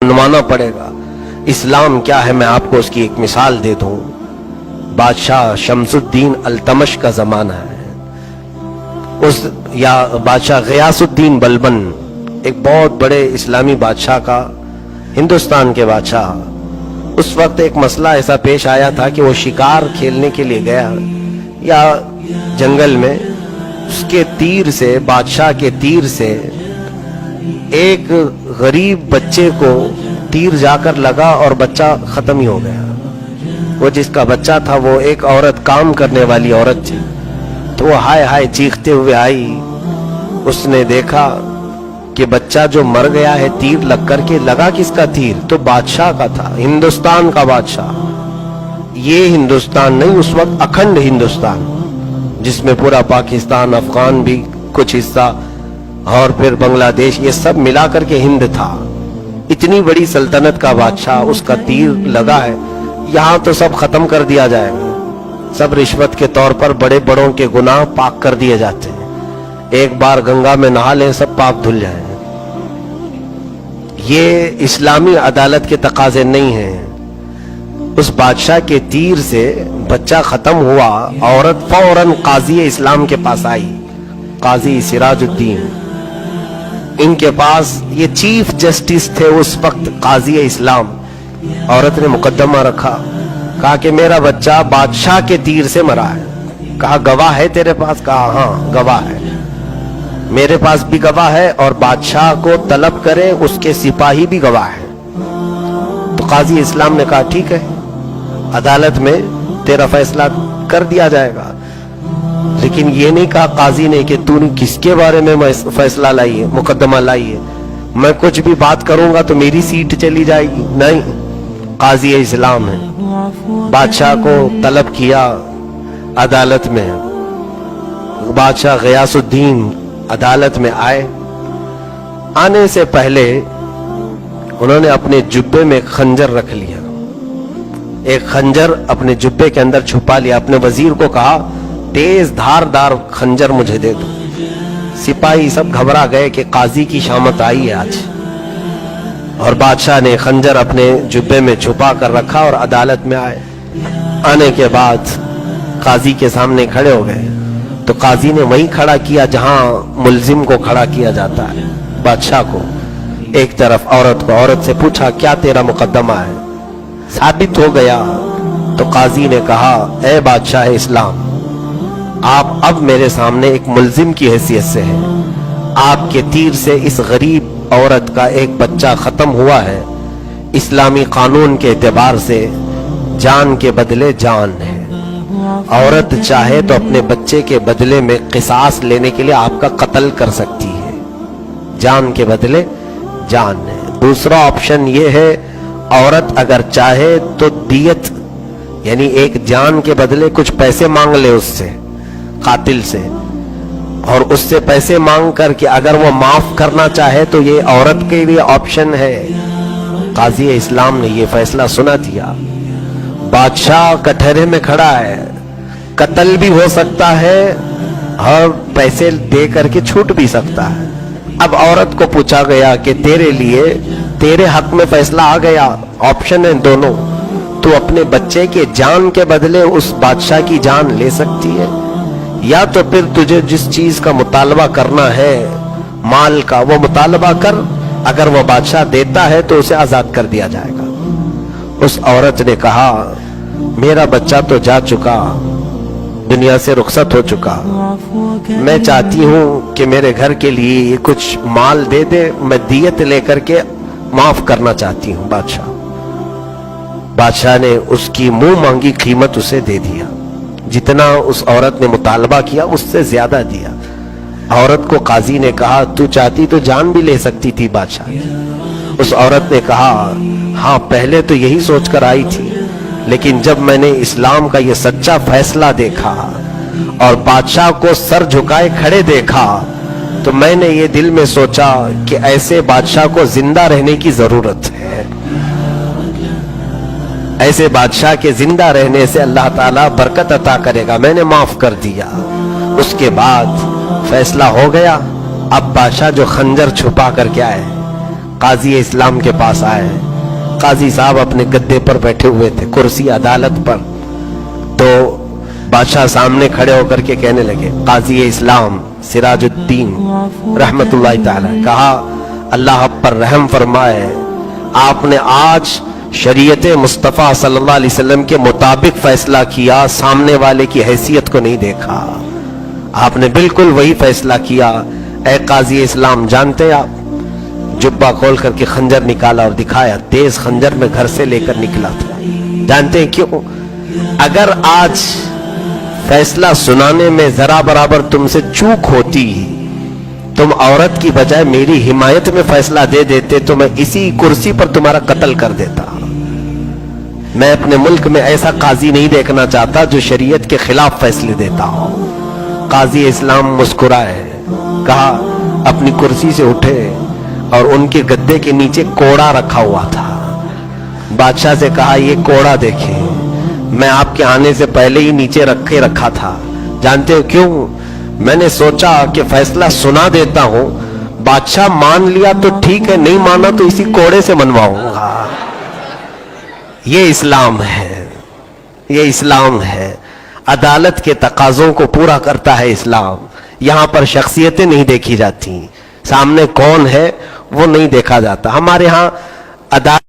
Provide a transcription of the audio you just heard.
मनवाना पड़ेगा। इस्लाम क्या है मैं आपको उसकी एक मिसाल दे दूं। बादशाह शमसुद्दीन अल्तमश का जमाना है, उस या बादशाह गयासुद्दीन बलबन, एक बहुत बड़े इस्लामी बादशाह का, हिंदुस्तान के बादशाह। उस वक्त एक मसला ऐसा पेश आया था कि वो शिकार खेलने के लिए गया या जंगल में, उसके तीर से, बादशाह के तीर से एक गरीब बच्चे को तीर जाकर लगा और बच्चा खत्म ही हो गया। वो जिसका बच्चा था वो एक औरत, काम करने वाली औरत थी, तो वो हाय हाय चीखते हुए आई। उसने देखा कि बच्चा जो मर गया है तीर लग करके, लगा किसका तीर, तो बादशाह का था, हिंदुस्तान का बादशाह। ये हिंदुस्तान नहीं, उस वक्त अखंड हिंदुस्तान, जिसमें पूरा पाकिस्तान, अफगान भी कुछ हिस्सा और फिर बांग्लादेश, ये सब मिला करके हिंद था। इतनी बड़ी सल्तनत का बादशाह, उसका तीर लगा है। यहाँ तो सब खत्म कर दिया जाएगा, सब रिश्वत के तौर पर बड़े बड़ों के गुनाह पाक कर दिए जाते हैं। एक बार गंगा में नहा लें, सब पाप धुल जाएं। ये इस्लामी अदालत के तकाजे नहीं हैं। उस बादशाह के तीर से बच्चा खत्म हुआ, औरत फौरन काजी इस्लाम के पास आई, काजी सिराजुद्दीन। इनके पास ये चीफ जस्टिस थे उस वक्त, काजी इस्लाम। औरत ने मुकदमा रखा, कहा कि मेरा बच्चा बादशाह के तीर से मरा है। कहा गवाह है तेरे पास? कहा हाँ गवाह है, मेरे पास भी गवाह है और बादशाह को तलब करे उसके सिपाही भी गवाह है। तो काजी इस्लाम ने कहा ठीक है, अदालत में तेरा फैसला कर दिया जाएगा। लेकिन ये नहीं कहा काजी ने कि तूने किसके बारे में फैसला लाई है, मुकदमा लाई है, मैं कुछ भी बात करूंगा तो मेरी सीट चली जाएगी। नहीं, काजी इस्लाम है। बादशाह को तलब किया अदालत में, बादशाह गयासुद्दीन अदालत में आए। आने से पहले उन्होंने अपने जुब्बे में खंजर रख लिया, एक खंजर अपने जुब्बे के अंदर छुपा लिया। अपने वजीर को कहा तेज धारदार खंजर मुझे दे दो। सिपाही सब घबरा गए कि काजी की शामत आई है आज, और बादशाह ने खंजर अपने जुब्बे में छुपा कर रखा और अदालत में आए। आने के बाद काजी के सामने खड़े हो गए, तो काजी ने वहीं खड़ा किया जहां मुल्जिम को खड़ा किया जाता है, बादशाह को एक तरफ, औरत को। औरत से पूछा क्या तेरा मुकदमा है? साबित हो गया तो काजी ने कहा ए बादशाह इस्लाम, आप अब मेरे सामने एक मुल्जिम की हैसियत से हैं। आपके तीर से इस गरीब औरत का एक बच्चा खत्म हुआ है। इस्लामी कानून के एतबार से जान के बदले जान है। औरत चाहे तो अपने बच्चे के बदले में किसास लेने के लिए आपका कत्ल कर सकती है, जान के बदले जान है। दूसरा ऑप्शन ये है, औरत अगर चाहे तो दियत, यानी एक जान के बदले कुछ पैसे मांग ले उससे, कातिल से, और उससे पैसे मांग करके अगर वो माफ करना चाहे तो ये औरत के लिए ऑप्शन है। काजी इस्लाम ने ये फैसला सुना दिया। बादशाह कटहरे में खड़ा है, कत्ल भी हो सकता है और पैसे दे करके छूट भी सकता है। अब औरत को पूछा गया कि तेरे लिए, तेरे हक में फैसला आ गया, ऑप्शन है दोनों, तू अपने बच्चे के जान के बदले उस बादशाह की जान ले सकती है, या तो फिर तुझे जिस चीज का मुतालबा करना है, माल का, वो मुतालबा कर। अगर वो बादशाह देता है तो उसे आजाद कर दिया जाएगा। उस औरत ने कहा मेरा बच्चा तो जा चुका, दुनिया से रुखसत हो चुका, मैं चाहती हूं कि मेरे घर के लिए कुछ माल दे दे, मैं दियत लेकर के माफ करना चाहती हूं। बादशाह ने उसकी मुंह मांगी कीमत उसे दे दिया, जितना उस औरत ने मुतालबा किया उससे ज्यादा दिया। औरत को काजी ने कहा तू चाहती तो जान भी ले सकती थी बादशाह। उस औरत ने कहा हाँ पहले तो यही सोचकर आई थी, लेकिन जब मैंने इस्लाम का ये सच्चा फैसला देखा और बादशाह को सर झुकाए खड़े देखा, तो मैंने ये दिल में सोचा कि ऐसे बादशाह को जिंदा रहने की जरूरत है। ऐसे बादशाह के जिंदा रहने से अल्लाह ताला बरकत अता करेगा। मैंने माफ कर दिया। उसके बाद फैसला हो गया। अब बादशाह जो खंजर छुपा करके आए, قاضی اسلام کے پاس آئے. قاضی صاحب اپنے گدے پر بیٹھے ہوئے تھے, کرسی عدالت پر. تو بادشاہ سامنے کھڑے ہو کر کے کہنے لگے, قاضی اسلام سراج الدین رحمت اللہ تعالی, کہا اللہ آپ پر رحم فرمائے, آپ نے آج شریعت مصطفیٰ صلی اللہ علیہ وسلم کے مطابق فیصلہ کیا, سامنے والے کی حیثیت کو نہیں دیکھا, آپ نے بالکل وہی فیصلہ کیا. اے قاضی اسلام, جانتے ہیں آپ, جبہ کھول کر کے خنجر نکالا اور دکھایا, تیز خنجر میں گھر سے لے کر نکلا تھا. جانتے ہیں کیوں؟ اگر آج فیصلہ سنانے میں ذرا برابر تم سے چوک ہوتی, تم عورت کی بجائے میری حمایت میں فیصلہ دے دیتے تو میں اسی کرسی پر تمہارا قتل کر دیتا. میں اپنے ملک میں ایسا قاضی نہیں دیکھنا چاہتا جو شریعت کے خلاف فیصلے دیتا ہو. قاضی اسلام مسکرائے, کہا اپنی کرسی سے اٹھے اور ان کے گدے کے نیچے کوڑا رکھا ہوا تھا. بادشاہ سے کہا یہ کوڑا دیکھیں, میں آپ کے آنے سے پہلے ہی نیچے رکھا تھا. جانتے ہو کیوں؟ میں نے سوچا کہ فیصلہ سنا دیتا ہوں, بادشاہ مان لیا تو ٹھیک ہے, نہیں مانا تو اسی کوڑے سے منواؤں گا. یہ اسلام ہے, یہ اسلام ہے. عدالت کے تقاضوں کو پورا کرتا ہے اسلام. یہاں پر شخصیتیں نہیں دیکھی جاتی, سامنے کون ہے وہ نہیں دیکھا جاتا. ہمارے ہاں عدالت